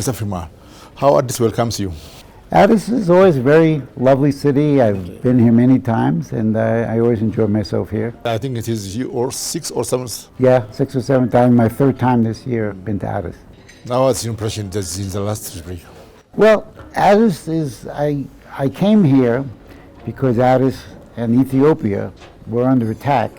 Mr. Freeman, how Addis welcomes you? Addis is always a very lovely city. I've been here many times, and I always enjoy myself here. I think it is you or 6 or 7. Yeah, 6 or 7 times. My 3rd time this year I've been to Addis. Now what's your impression that in the last week? Well, Addis is, I came here because Addis and Ethiopia were under attack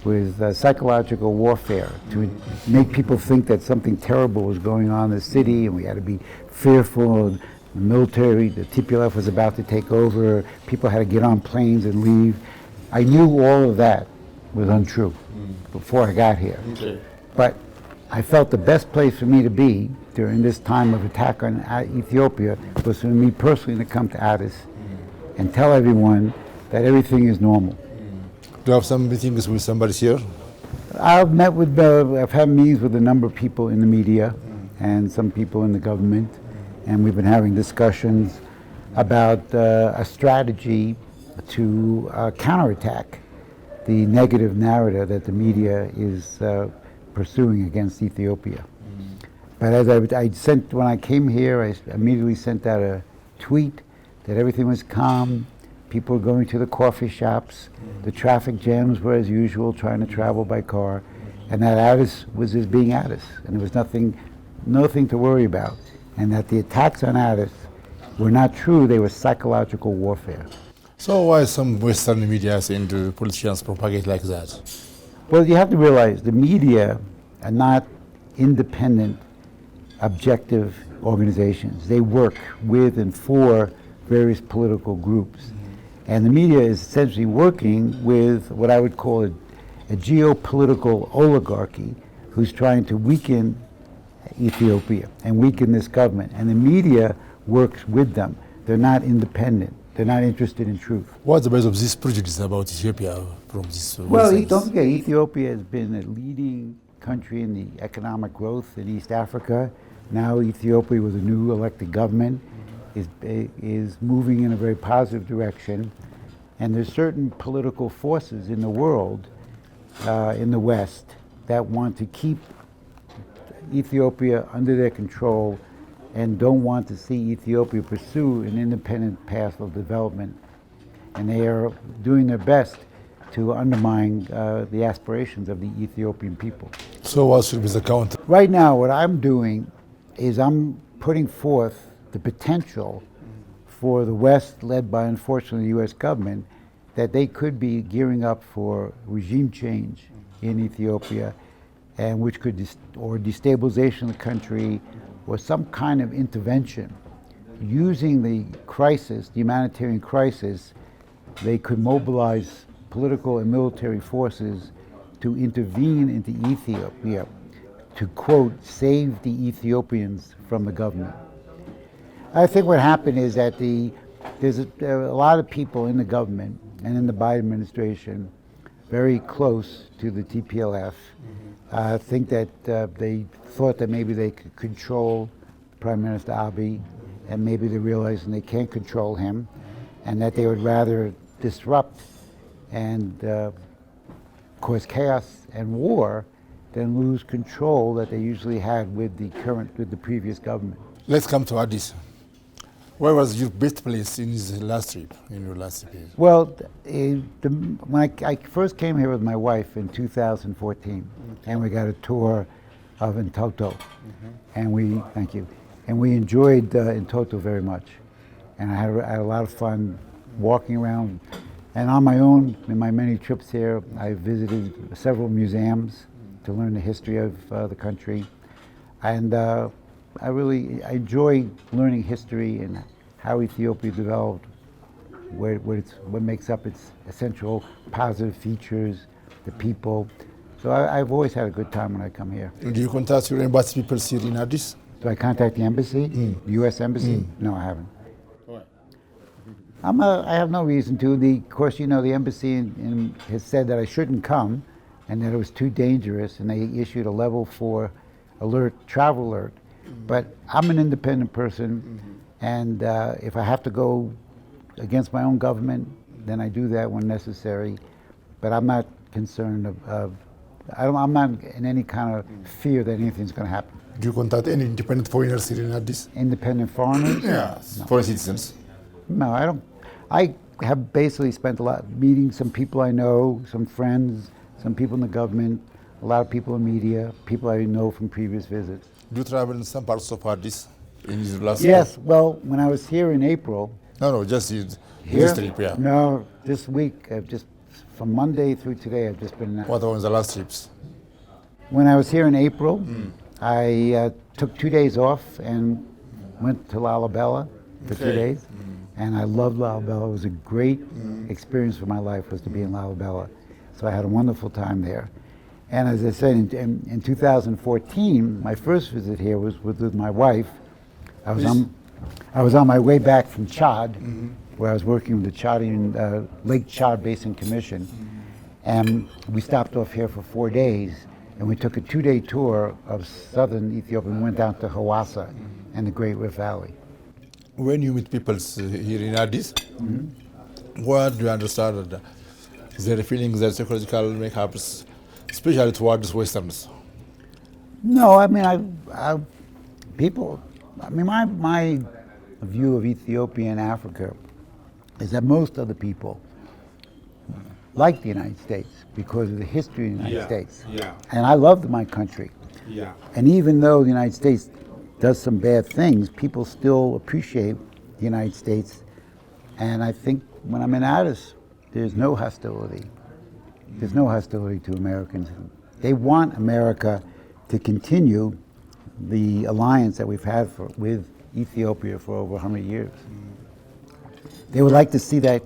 with psychological warfare to make people think that something terrible was going on in the city and we had to be fearful. The military, the TPLF was about to take over. People had to get on planes and leave. I knew all of that was untrue before I got here. Okay. But I felt the best place for me to be during this time of attack on Ethiopia was for me personally to come to Addis and tell everyone that everything is normal. Do you have some meetings with somebody here? I've had meetings with a number of people in the media and some people in the government, and we've been having discussions about a strategy to counterattack the negative narrative that the media is pursuing against Ethiopia. But as when I came here, I immediately sent out a tweet that everything was calm. People were going to the coffee shops. The traffic jams were as usual, trying to travel by car, and that Addis was just being Addis, and there was nothing to worry about, and that the attacks on Addis were not true; they were psychological warfare. So why some Western media and politicians propagate like that? Well, you have to realize the media are not independent, objective organizations. They work with and for various political groups. And the media is essentially working with what I would call a geopolitical oligarchy who's trying to weaken Ethiopia and weaken this government. And the media works with them. They're not independent. They're not interested in truth. What's the base of this prejudice about Ethiopia from this? Well, don't forget, Ethiopia has been a leading country in the economic growth in East Africa. Now Ethiopia, with a new elected government, is moving in a very positive direction. And there's certain political forces in the world, in the West, that want to keep Ethiopia under their control and don't want to see Ethiopia pursue an independent path of development. And they are doing their best to undermine the aspirations of the Ethiopian people. So what should be the counter? Right now, what I'm doing is I'm putting forth the potential for the West, led by, unfortunately, the U.S. government, that they could be gearing up for regime change in Ethiopia, and which could, or destabilization of the country, or some kind of intervention. Using the crisis, the humanitarian crisis, they could mobilize political and military forces to intervene into Ethiopia to, quote, save the Ethiopians from the government. I think what happened is that there's a lot of people in the government and in the Biden administration very close to the TPLF think that they thought that maybe they could control Prime Minister Abiy, and maybe they're realizing they can't control him, and that they would rather disrupt and cause chaos and war than lose control that they usually had with the previous government. Let's come to Addis. Where was your best place in your last trip? Well, when I first came here with my wife in 2014, and we got a tour of Entoto, and we enjoyed Entoto very much, and I had a lot of fun walking around. And on my own, in my many trips here, I visited several museums to learn the history of the country, and I enjoy learning history and how Ethiopia developed, what makes up its essential positive features, the people. So I've always had a good time when I come here. Do you contact your embassy people here in Addis? Do I contact the embassy, the U.S. embassy? No, I haven't. I have no reason to. Of course, the embassy has said that I shouldn't come and that it was too dangerous, and they issued a level 4 travel alert. But I'm an independent person, and if I have to go against my own government, then I do that when necessary. But I'm not concerned of I'm not in any kind of fear that anything's going to happen. Do you contact any independent foreigners here in Addis? Independent foreigners? Yes, foreign citizens. No, I don't. I have basically spent a lot meeting some people I know, some friends, some people in the government, a lot of people in media, people I know from previous visits. Do you travel in some parts of Addis in this last Yes, well, when I was here in April. No, just Here? this trip, yeah. No, this week, from Monday through today, I've just been. What were the last trips? When I was here in April, I took 2 days off and went to Lalibela for 2 days. And I loved Lalibela. It was a great experience for my life, was to be in Lalibela. So I had a wonderful time there. And as I said, in 2014, my first visit here was with my wife. I was on my way back from Chad, where I was working with the Chadian Lake Chad Basin Commission. And we stopped off here for 4 days, and we took a 2-day tour of southern Ethiopia. We went down to Hawassa and the Great Rift Valley. When you meet people here in Addis, what do you understand their feelings, their psychological makeups, especially towards Westerns? No, I mean, my view of Ethiopia and Africa is that most of the people like the United States because of the history of the United States. Yeah. And I love my country. Yeah. And even though the United States does some bad things, people still appreciate the United States. And I think when I'm in Addis, there's no hostility. There's no hostility to Americans. They want America to continue the alliance that we've had with Ethiopia for over 100 years. They would like to see that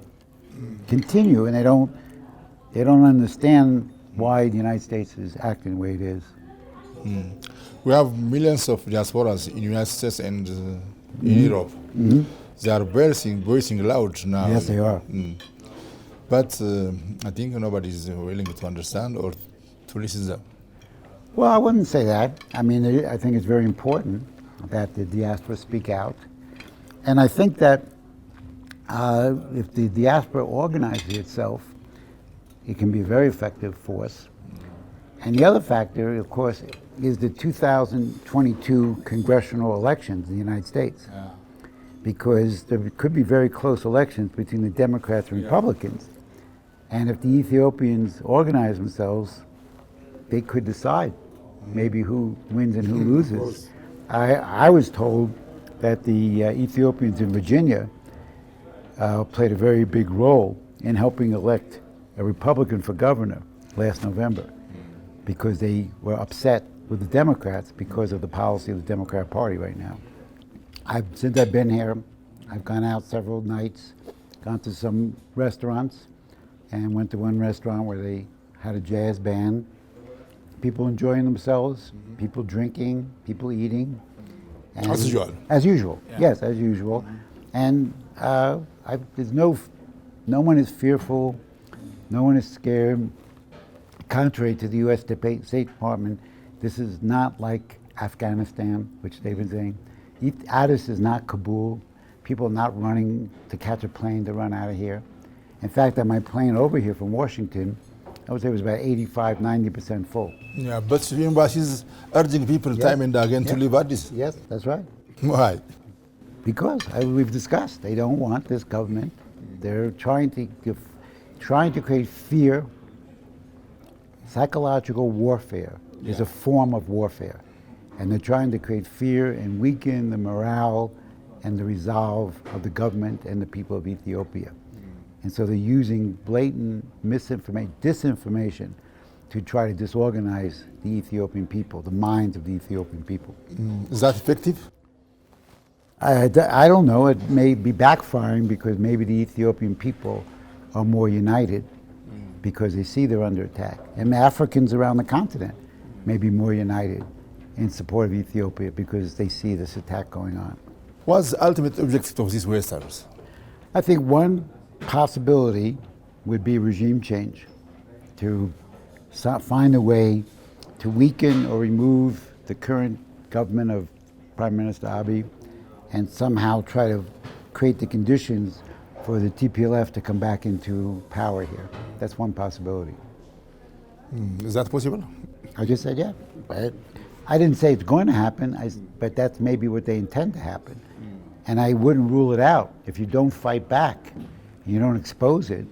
continue, and they don't understand why the United States is acting the way it is. We have millions of diasporas in the United States and in Europe. They are voicing loud now. Yes, they are. But I think nobody is willing to understand or to listen to them. Well, I wouldn't say that. I mean, I think it's very important that the diaspora speak out. And I think that if the diaspora organizes itself, it can be a very effective force. And the other factor, of course, is the 2022 congressional elections in the United States. Yeah. Because there could be very close elections between the Democrats and Republicans. And if the Ethiopians organize themselves, they could decide maybe who wins and who loses. I was told that the Ethiopians in Virginia played a very big role in helping elect a Republican for governor last November, because they were upset with the Democrats because of the policy of the Democrat Party right now. Since I've been here, I've gone out several nights, gone to some restaurants, and went to one restaurant where they had a jazz band. People enjoying themselves, people drinking, people eating. And As usual. As usual, yes, as usual. And there's no one is fearful, no one is scared. Contrary to the U.S. State Department, this is not like Afghanistan, which they've been saying. Addis is not Kabul. People are not running to catch a plane to run out of here. In fact, on my plane over here from Washington, I would say it was about 85, 90% full. Yeah, but the embassy is urging people time and again to leave Addis. Yes, that's right. Why? Because, as we've discussed, they don't want this government. They're trying to create fear. Psychological warfare is a form of warfare. And they're trying to create fear and weaken the morale and the resolve of the government and the people of Ethiopia. And so they're using blatant disinformation to try to disorganize the Ethiopian people, the minds of the Ethiopian people. Is that effective? I don't know. It may be backfiring because maybe the Ethiopian people are more united because they see they're under attack. And Africans around the continent may be more united in support of Ethiopia because they see this attack going on. What's the ultimate objective of these Westerns? I think one possibility would be regime change, to find a way to weaken or remove the current government of Prime Minister Abiy and somehow try to create the conditions for the TPLF to come back into power here. That's one possibility. Is that possible? I just said, yeah. But I didn't say it's going to happen, but that's maybe what they intend to happen. And I wouldn't rule it out. If you don't fight back, and you don't expose it,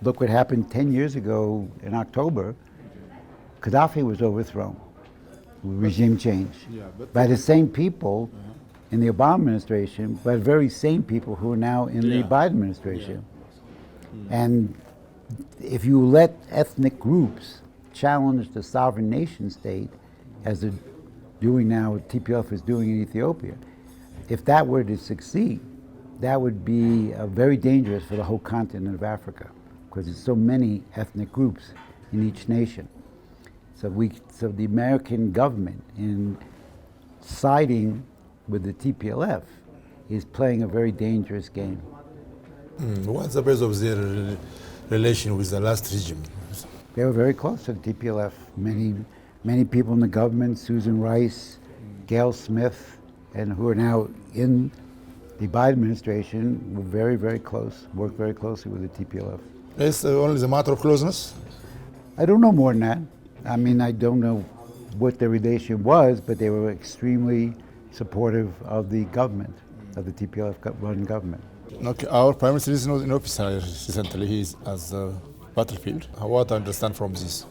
look what happened 10 years ago in October. Gaddafi was overthrown with regime change by the same people in the Obama administration, by the very same people who are now in the Biden administration. And if you let ethnic groups challenge the sovereign nation state, as they're doing now, what TPLF is doing in Ethiopia, if that were to succeed, that would be very dangerous for the whole continent of Africa, because there's so many ethnic groups in each nation. So the American government, in siding with the TPLF, is playing a very dangerous game. What's the base of their relation with the last regime? They were very close to the TPLF. Many people in the government, Susan Rice, Gail Smith, and who are now in the Biden administration, were very, very close, worked very closely with the TPLF. It's only the matter of closeness? I don't know more than that. I mean, I don't know what their relation was, but they were extremely supportive of the government, of the TPLF-run government. Okay, our Prime Minister is not in office recently. He is at the battlefield. What I understand from this?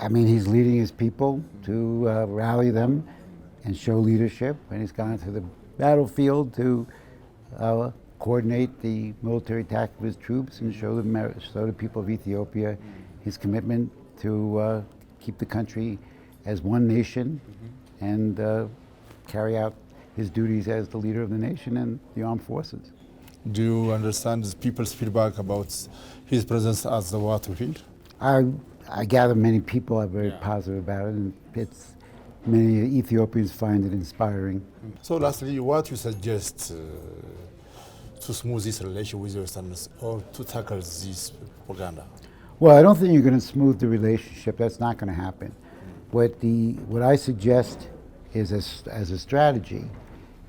I mean, he's leading his people to rally them and show leadership, and he's gone to the battlefield to coordinate the military attack of his troops and show the people of Ethiopia his commitment to keep the country as one nation and carry out his duties as the leader of the nation and the armed forces. Do you understand the people's feedback about his presence at the battlefield? I gather many people are very positive about it, and many Ethiopians find it inspiring. So lastly, what you suggest to smooth this relation with the Westerners or to tackle this propaganda? Well, I don't think you're going to smooth the relationship. That's not going to happen. What I suggest is, as a strategy,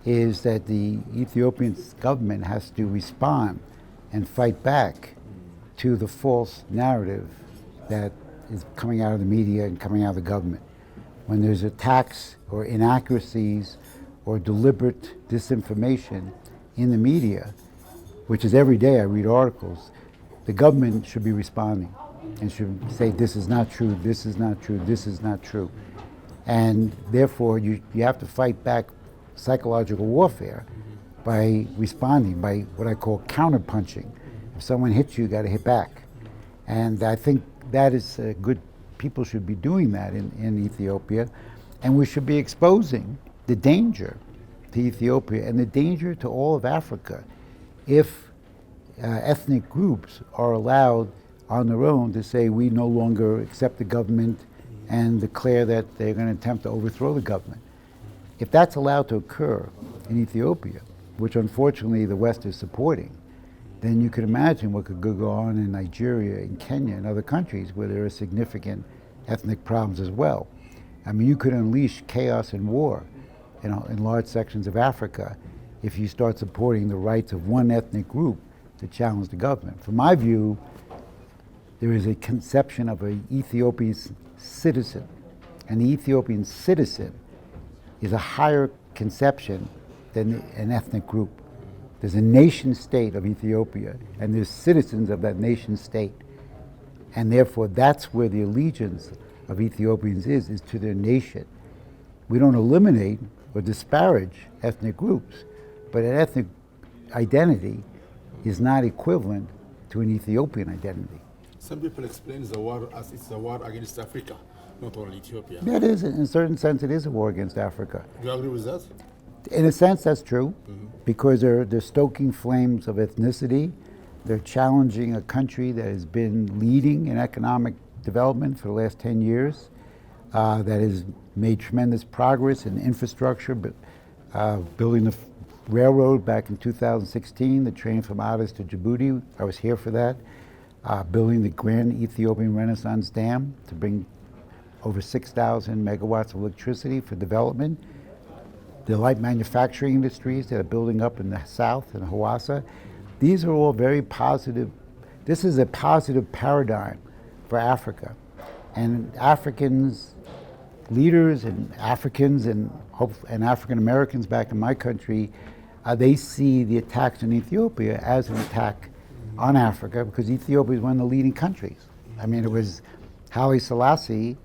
is that the Ethiopian government has to respond and fight back to the false narrative that is coming out of the media and coming out of the government. When there's attacks or inaccuracies or deliberate disinformation in the media, which is every day I read articles, the government should be responding and should say, this is not true, this is not true, this is not true. And therefore, you have to fight back psychological warfare by responding, by what I call counterpunching. If someone hits you, you got to hit back. And I think that is good. People should be doing that in Ethiopia. And we should be exposing the danger to Ethiopia and the danger to all of Africa if ethnic groups are allowed on their own to say we no longer accept the government and declare that they're going to attempt to overthrow the government. If that's allowed to occur in Ethiopia, which unfortunately the West is supporting, then you can imagine what could go on in Nigeria, in Kenya, and other countries where there are significant ethnic problems as well. I mean, you could unleash chaos and war in large sections of Africa if you start supporting the rights of one ethnic group to challenge the government. From my view, there is a conception of an Ethiopian citizen, and the Ethiopian citizen is a higher conception than an ethnic group. There's a nation state of Ethiopia, and there's citizens of that nation state. And therefore, that's where the allegiance of Ethiopians is to their nation. We don't eliminate or disparage ethnic groups, but an ethnic identity is not equivalent to an Ethiopian identity. Some people explain the war as it's a war against Africa, not only Ethiopia. That is, in a certain sense, it is a war against Africa. Do you agree with that? In a sense, that's true, because they're stoking flames of ethnicity. They're challenging a country that has been leading in economic development for the last 10 years, that has made tremendous progress in infrastructure, but building the railroad back in 2016, the train from Addis to Djibouti, I was here for that, building the Grand Ethiopian Renaissance Dam to bring over 6,000 megawatts of electricity for development, the light manufacturing industries that are building up in the south in Hawassa. These are all very positive. This is a positive paradigm for Africa. And Africans, leaders and Africans and African Americans back in my country, they see the attacks in Ethiopia as an attack on Africa because Ethiopia is one of the leading countries. I mean, it was Haile Selassie,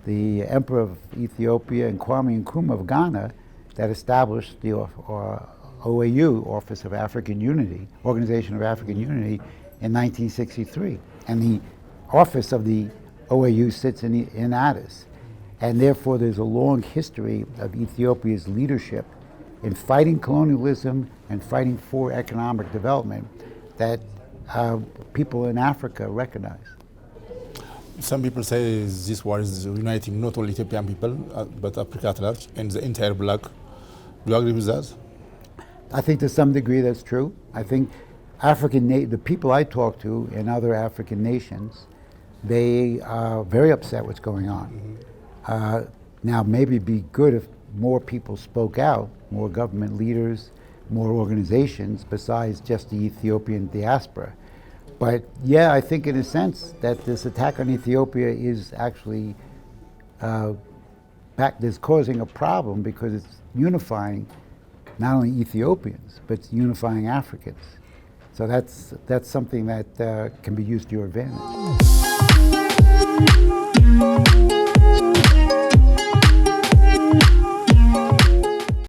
the Emperor of Ethiopia, and Kwame Nkrumah of Ghana that established the OAU, Office of African Unity, Organization of African Unity, in 1963. And the office of the OAU sits in Addis. And therefore there's a long history of Ethiopia's leadership in fighting colonialism and fighting for economic development that people in Africa recognize. Some people say this war is uniting not only Ethiopian people, but Africa at large and the entire bloc. Do you agree with that? I think to some degree that's true. I think the people I talk to in other African nations, they are very upset what's going on. Now, maybe it'd be good if more people spoke out, more government leaders, more organizations besides just the Ethiopian diaspora. But yeah, I think in a sense that this attack on Ethiopia is actually is causing a problem because it's unifying not only Ethiopians, but it's unifying Africans. So that's something that can be used to your advantage.